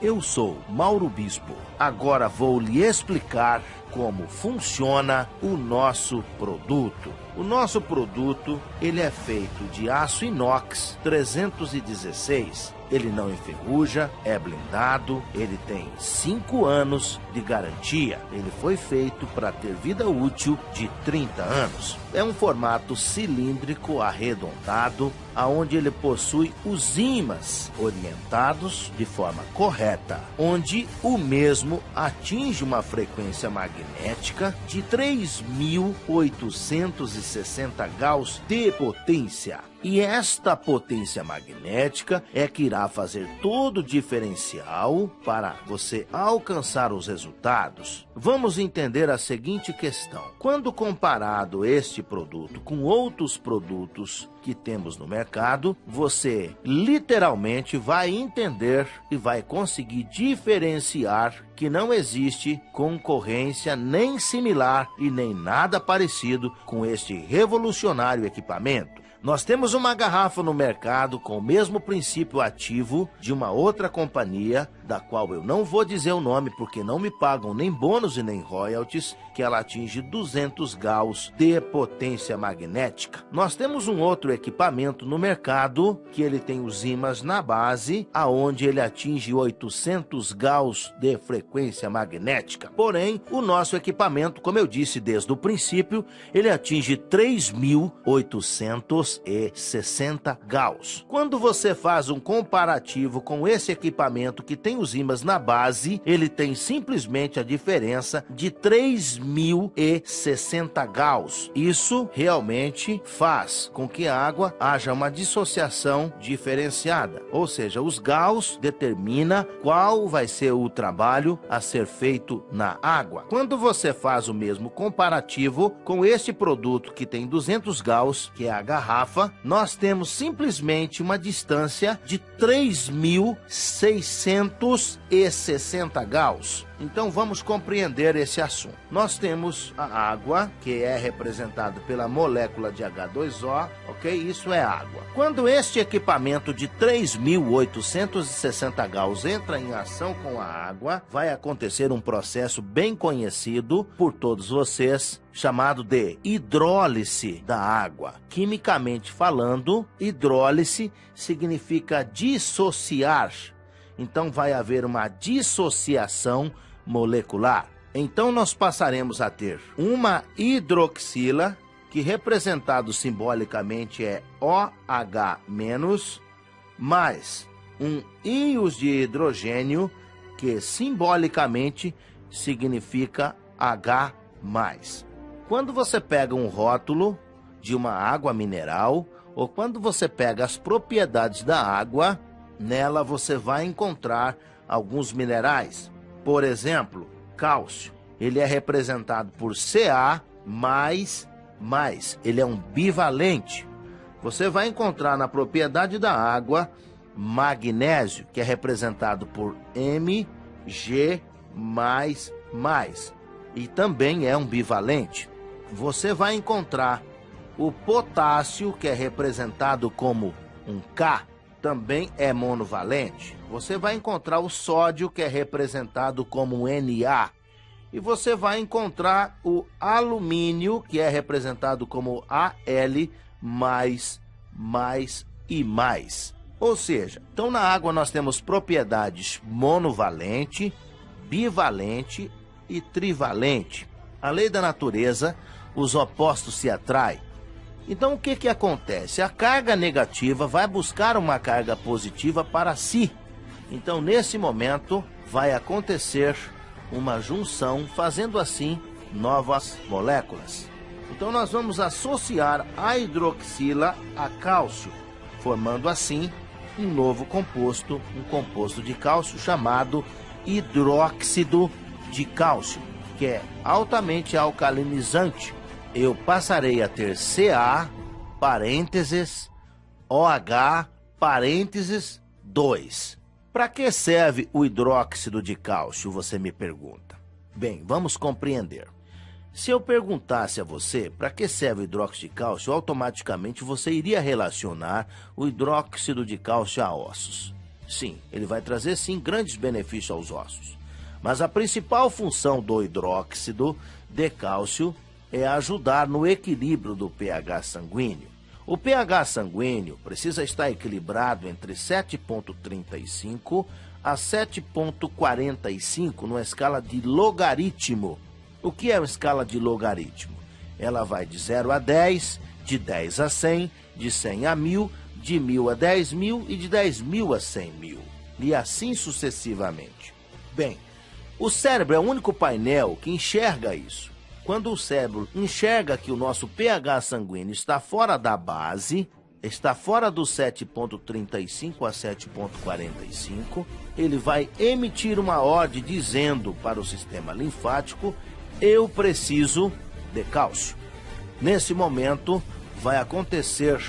Eu sou Mauro Bispo. Agora vou lhe explicar como funciona o nosso produto. O nosso produto, ele é feito de aço inox 316. Ele não enferruja, é blindado, ele tem 5 anos de garantia. Ele foi feito para ter vida útil de 30 anos. É um formato cilíndrico arredondado, aonde ele possui os ímãs orientados de forma correta, onde o mesmo atinge uma frequência magnética de 3.860 Gauss de potência. E esta potência magnética é que irá fazer todo o diferencial para você alcançar os resultados. Vamos entender a seguinte questão. Quando comparado este produto com outros produtos que temos no mercado, você literalmente vai entender e vai conseguir diferenciar que não existe concorrência nem similar e nem nada parecido com este revolucionário equipamento. Nós temos uma garrafa no mercado com o mesmo princípio ativo de uma outra companhia, da qual eu não vou dizer o nome porque não me pagam nem bônus e nem royalties, que ela atinge 200 Gauss de potência magnética. Nós temos um outro equipamento no mercado que ele tem os ímãs na base, aonde ele atinge 800 Gauss de frequência magnética. Porém, o nosso equipamento, como eu disse desde o princípio, ele atinge 3.860 Gauss. Quando você faz um comparativo com esse equipamento que tem os ímãs na base, ele tem simplesmente a diferença de 3.060 Gauss. Isso realmente faz com que a água haja uma dissociação diferenciada, ou seja, os Gauss determina qual vai ser o trabalho a ser feito na água. Quando você faz o mesmo comparativo com este produto que tem 200 Gauss, que é a garrafa, nós temos simplesmente uma distância de 3.660 Gauss. Então vamos compreender esse assunto. Nós temos a água, que é representada pela molécula de H2O, ok? Isso é água. Quando este equipamento de 3.860 Gauss entra em ação com a água, vai acontecer um processo bem conhecido por todos vocês, chamado de hidrólise da água. Quimicamente falando, hidrólise significa dissociar. Então vai haver uma dissociação molecular. Então nós passaremos a ter uma hidroxila, que representado simbolicamente é OH-, mais um íons de hidrogênio, que simbolicamente significa H+. Quando você pega um rótulo de uma água mineral, ou quando você pega as propriedades da água, nela você vai encontrar alguns minerais. Por exemplo, cálcio. Ele é representado por Ca++. Ele é um bivalente. Você vai encontrar na propriedade da água magnésio, que é representado por Mg++. E também é um bivalente. Você vai encontrar o potássio, que é representado como um K, também é monovalente. Você vai encontrar o sódio, que é representado como um Na. E você vai encontrar o alumínio, que é representado como Al++. Ou seja, então na água nós temos propriedades monovalente, bivalente e trivalente. A lei da natureza, os opostos se atraem. Então o que acontece? A carga negativa vai buscar uma carga positiva para si. Então nesse momento vai acontecer uma junção, fazendo assim novas moléculas. Então nós vamos associar a hidroxila a cálcio, formando assim um novo composto, um composto de cálcio chamado hidróxido de cálcio, que é altamente alcalinizante. Eu passarei a ter Ca, parênteses, OH, parênteses, 2. Para que serve o hidróxido de cálcio, você me pergunta? Bem, vamos compreender. Se eu perguntasse a você para que serve o hidróxido de cálcio, automaticamente você iria relacionar o hidróxido de cálcio a ossos. Sim, ele vai trazer sim grandes benefícios aos ossos. Mas a principal função do hidróxido de cálcio é ajudar no equilíbrio do pH sanguíneo. O pH sanguíneo precisa estar equilibrado entre 7,35 a 7,45 numa escala de logaritmo. O que é uma escala de logaritmo? Ela vai de 0 a 10, de 10 a 100, de 100 a 1000, de 1000 a 10.000 e de 10.000 a 100.000. E assim sucessivamente. Bem, o cérebro é o único painel que enxerga isso. Quando o cérebro enxerga que o nosso pH sanguíneo está fora da base, está fora do 7,35 a 7,45, ele vai emitir uma ordem dizendo para o sistema linfático: eu preciso de cálcio. Nesse momento vai acontecer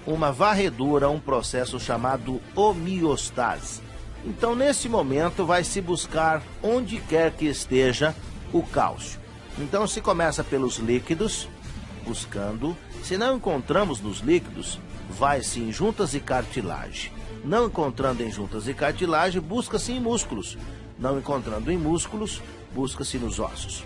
uma varredura, um processo chamado homeostase. Então, nesse momento, vai se buscar onde quer que esteja o cálcio. Então, se começa pelos líquidos, buscando. Se não encontramos nos líquidos, vai-se em juntas e cartilagem. Não encontrando em juntas e cartilagem, busca-se em músculos. Não encontrando em músculos, busca-se nos ossos.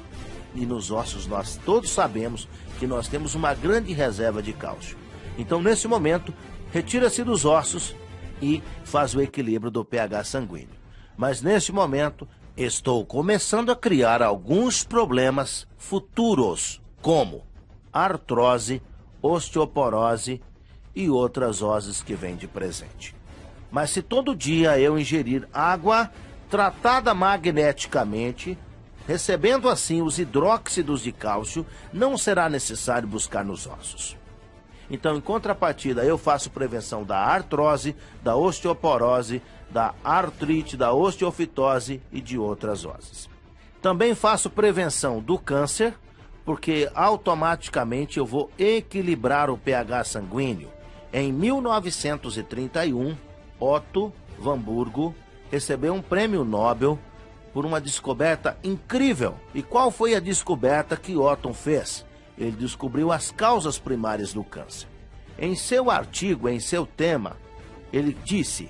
E nos ossos nós todos sabemos que nós temos uma grande reserva de cálcio. Então, nesse momento, retira-se dos ossos e faz o equilíbrio do pH sanguíneo. Mas, nesse momento, estou começando a criar alguns problemas futuros, como artrose, osteoporose e outras oses que vêm de presente. Mas se todo dia eu ingerir água tratada magneticamente, recebendo assim os hidróxidos de cálcio, não será necessário buscar nos ossos. Então, em contrapartida, eu faço prevenção da artrose, da osteoporose, da artrite, da osteofitose e de outras oses. Também faço prevenção do câncer, porque automaticamente eu vou equilibrar o pH sanguíneo. Em 1931, Otto Warburg recebeu um prêmio Nobel por uma descoberta incrível. E qual foi a descoberta que Otto fez? Ele descobriu as causas primárias do câncer. Em seu artigo, em seu tema, ele disse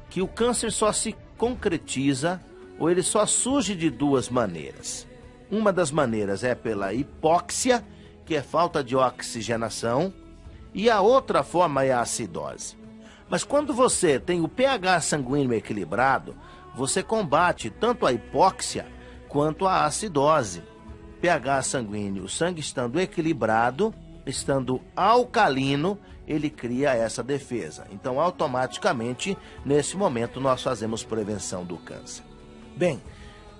que o câncer só se concretiza ou ele só surge de duas maneiras. Uma das maneiras é pela hipóxia, que é falta de oxigenação, e a outra forma é a acidose. Mas quando você tem o pH sanguíneo equilibrado, você combate tanto a hipóxia quanto a acidose. pH sanguíneo, o sangue estando equilibrado, estando alcalino, ele cria essa defesa. Então, automaticamente, nesse momento, nós fazemos prevenção do câncer. Bem,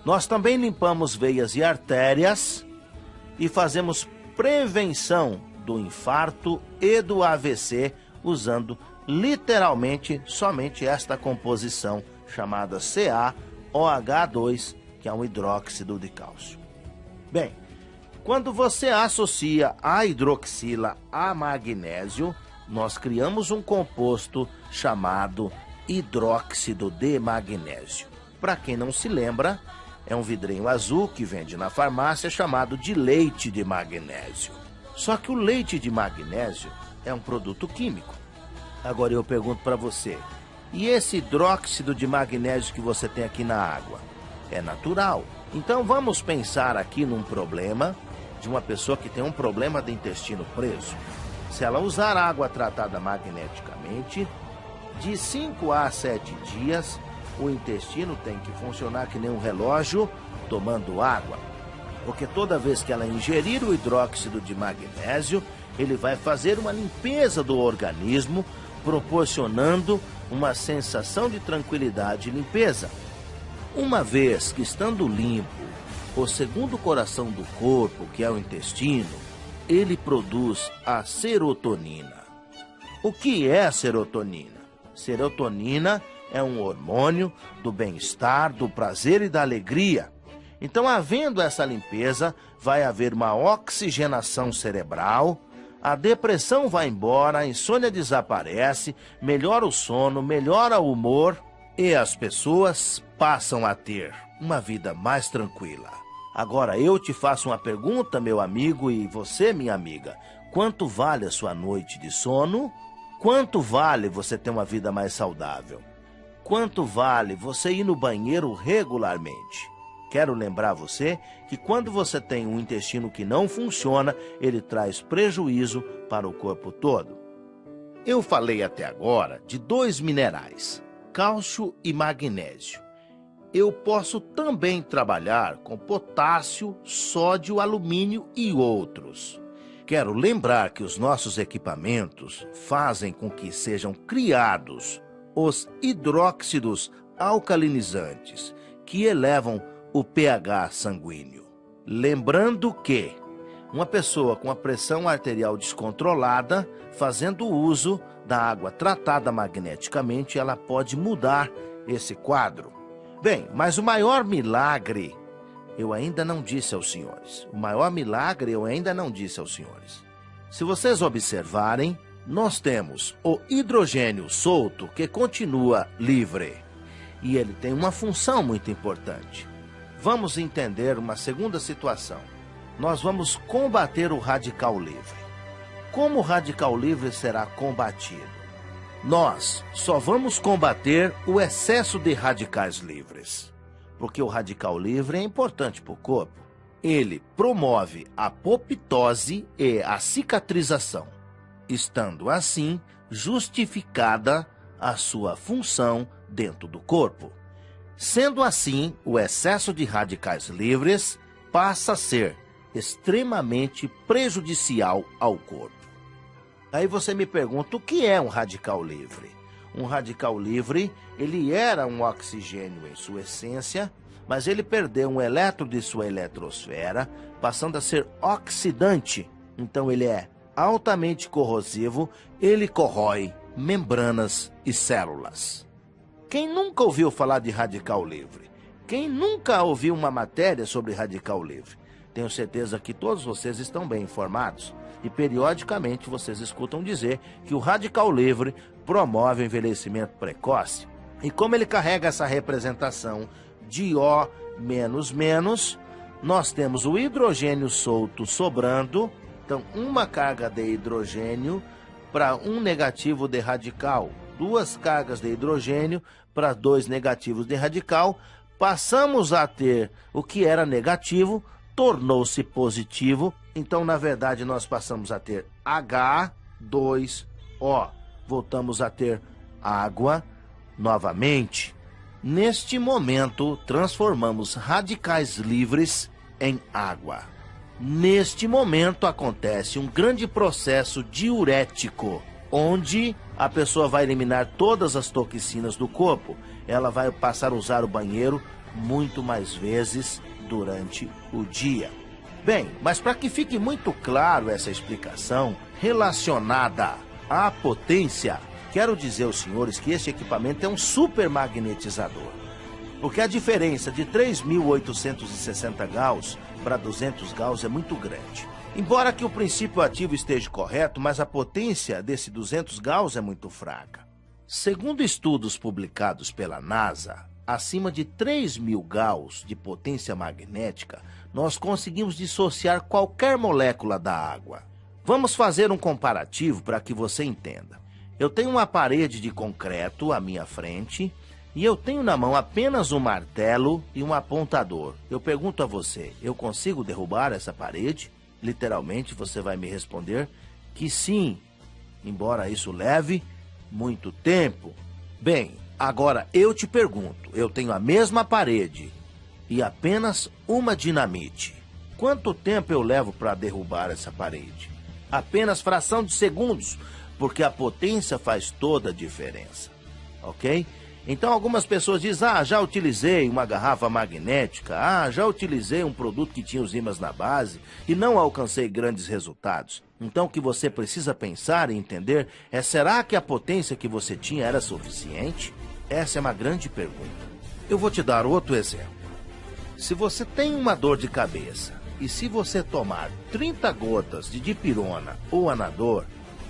nós também limpamos veias e artérias e fazemos prevenção do infarto e do AVC usando literalmente somente esta composição chamada CaOH2, que é um hidróxido de cálcio. Bem, quando você associa a hidroxila a magnésio, nós criamos um composto chamado hidróxido de magnésio. Para quem não se lembra, é um vidrinho azul que vende na farmácia chamado de leite de magnésio. Só que o leite de magnésio é um produto químico. Agora eu pergunto para você, e esse hidróxido de magnésio que você tem aqui na água? É natural. Então vamos pensar aqui num problema de uma pessoa que tem um problema de intestino preso. Se ela usar água tratada magneticamente, de 5 a 7 dias, o intestino tem que funcionar que nem um relógio tomando água. Porque toda vez que ela ingerir o hidróxido de magnésio, ele vai fazer uma limpeza do organismo, proporcionando uma sensação de tranquilidade e limpeza. Uma vez que estando limpo, o segundo coração do corpo, que é o intestino, ele produz a serotonina. O que é a serotonina? Serotonina é um hormônio do bem-estar, do prazer e da alegria. Então, havendo essa limpeza, vai haver uma oxigenação cerebral, a depressão vai embora, a insônia desaparece, melhora o sono, melhora o humor e as pessoas passam a ter uma vida mais tranquila. Agora eu te faço uma pergunta, meu amigo, e você, minha amiga. Quanto vale a sua noite de sono? Quanto vale você ter uma vida mais saudável? quanto vale você ir no banheiro regularmente. Quero lembrar você que quando você tem um intestino que não funciona, ele traz prejuízo para o corpo todo. Eu falei até agora de 2 minerais, cálcio e magnésio. Eu posso também trabalhar com potássio, sódio, alumínio e outros. Quero lembrar que os nossos equipamentos fazem com que sejam criados os hidróxidos alcalinizantes, que elevam o pH sanguíneo. Lembrando que uma pessoa com a pressão arterial descontrolada, fazendo uso da água tratada magneticamente, ela pode mudar esse quadro. Bem, mas o maior milagre eu ainda não disse aos senhores. O maior milagre eu ainda não disse aos senhores. Se vocês observarem, nós temos o hidrogênio solto, que continua livre. E ele tem uma função muito importante. Vamos entender uma segunda situação. Nós vamos combater o radical livre. Como o radical livre será combatido? Nós só vamos combater o excesso de radicais livres. Porque o radical livre é importante para o corpo. Ele promove a apoptose e a cicatrização, estando assim justificada a sua função dentro do corpo. Sendo assim, o excesso de radicais livres passa a ser extremamente prejudicial ao corpo. Aí você me pergunta, o que é um radical livre? Um radical livre, ele era um oxigênio em sua essência, mas ele perdeu um elétron de sua eletrosfera, passando a ser oxidante. Então ele é altamente corrosivo, ele corrói membranas e células. Quem nunca ouviu falar de radical livre? Quem nunca ouviu uma matéria sobre radical livre? Tenho certeza que todos vocês estão bem informados e periodicamente vocês escutam dizer que o radical livre promove o envelhecimento precoce. E como ele carrega essa representação de O menos menos, nós temos o hidrogênio solto sobrando, então uma carga de hidrogênio para um negativo de radical, 2 cargas de hidrogênio para 2 negativos de radical, passamos a ter o que era negativo, tornou-se positivo, então na verdade nós passamos a ter H2O, voltamos a ter água novamente. Neste momento, transformamos radicais livres em água. Neste momento acontece um grande processo diurético, onde a pessoa vai eliminar todas as toxinas do corpo. Ela vai passar a usar o banheiro muito mais vezes durante o dia. Bem, mas para que fique muito claro essa explicação relacionada à potência, quero dizer aos senhores que esse equipamento é um super magnetizador. Porque a diferença de 3.860 Gauss para 200 Gauss é muito grande. Embora que o princípio ativo esteja correto, mas a potência desse 200 Gauss é muito fraca. Segundo estudos publicados pela NASA, acima de 3.000 Gauss de potência magnética, nós conseguimos dissociar qualquer molécula da água. Vamos fazer um comparativo para que você entenda. Eu tenho uma parede de concreto à minha frente e eu tenho na mão apenas um martelo e um apontador. Eu pergunto a você, eu consigo derrubar essa parede? Literalmente você vai me responder que sim, embora isso leve muito tempo. Bem, agora eu te pergunto, eu tenho a mesma parede e apenas uma dinamite. Quanto tempo eu levo para derrubar essa parede? Apenas fração de segundos, porque a potência faz toda a diferença, ok? Então algumas pessoas dizem, já utilizei uma garrafa magnética, já utilizei um produto que tinha os ímãs na base e não alcancei grandes resultados. Então o que você precisa pensar e entender é, será que a potência que você tinha era suficiente? Essa é uma grande pergunta. Eu vou te dar outro exemplo. Se você tem uma dor de cabeça e se você tomar 30 gotas de dipirona ou anador,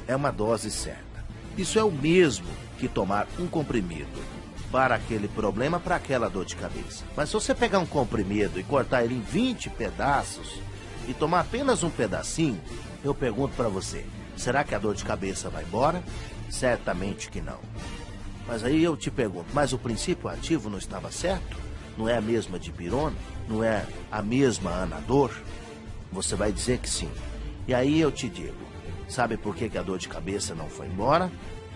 é uma dose certa. Isso é o mesmo que tomar um comprimido para aquele problema, para aquela dor de cabeça. Mas se você pegar um comprimido e cortar ele em 20 pedaços e tomar apenas um pedacinho, eu pergunto para você, será que a dor de cabeça vai embora? Certamente que não. Mas aí eu te pergunto, mas o princípio ativo não estava certo? Não é a mesma dipirona? Não é a mesma anador? Você vai dizer que sim. E aí eu te digo, sabe por que a dor de cabeça não foi embora?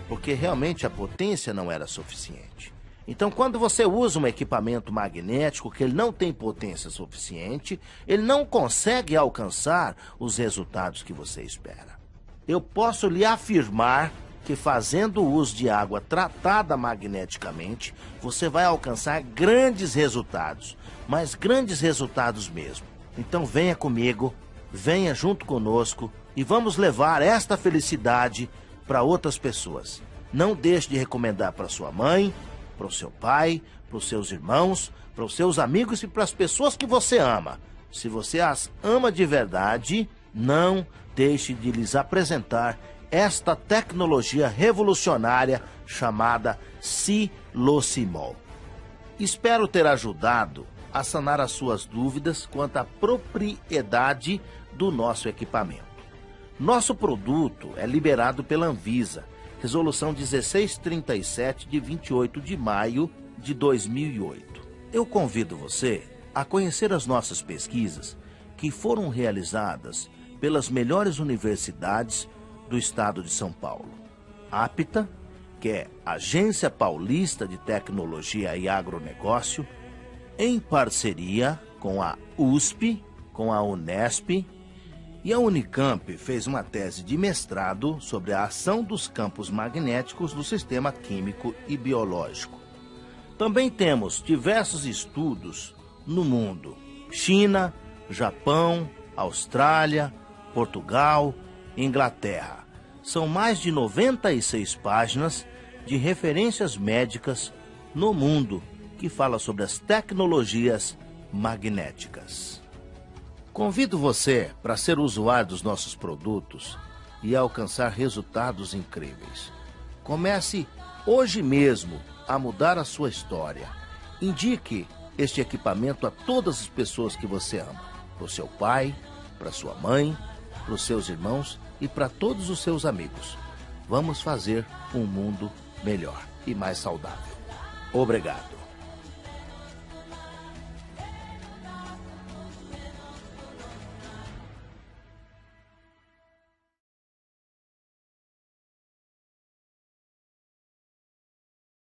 Porque realmente a potência não era suficiente. Então, quando você usa um equipamento magnético que ele não tem potência suficiente, ele não consegue alcançar os resultados que você espera. Eu posso lhe afirmar que fazendo uso de água tratada magneticamente, você vai alcançar grandes resultados, mas grandes resultados mesmo. Então venha comigo, venha junto conosco e vamos levar esta felicidade para outras pessoas. Não deixe de recomendar para sua mãe, para o seu pai, para os seus irmãos, para os seus amigos e para as pessoas que você ama. Se você as ama de verdade, não deixe de lhes apresentar esta tecnologia revolucionária chamada Silocimol. Espero ter ajudado a sanar as suas dúvidas quanto à propriedade do nosso equipamento. Nosso produto é liberado pela Anvisa, resolução 1637 de 28 de maio de 2008. Eu convido você a conhecer as nossas pesquisas que foram realizadas pelas melhores universidades do estado de São Paulo. APTA, que é Agência Paulista de Tecnologia e Agronegócio, em parceria com a USP, com a Unesp, e a Unicamp fez uma tese de mestrado sobre a ação dos campos magnéticos no sistema químico e biológico. Também temos diversos estudos no mundo: China, Japão, Austrália, Portugal, Inglaterra. São mais de 96 páginas de referências médicas no mundo que fala sobre as tecnologias magnéticas. Convido você para ser usuário dos nossos produtos e alcançar resultados incríveis. Comece hoje mesmo a mudar a sua história. Indique este equipamento a todas as pessoas que você ama. Para o seu pai, para sua mãe, para os seus irmãos e para todos os seus amigos. Vamos fazer um mundo melhor e mais saudável. Obrigado.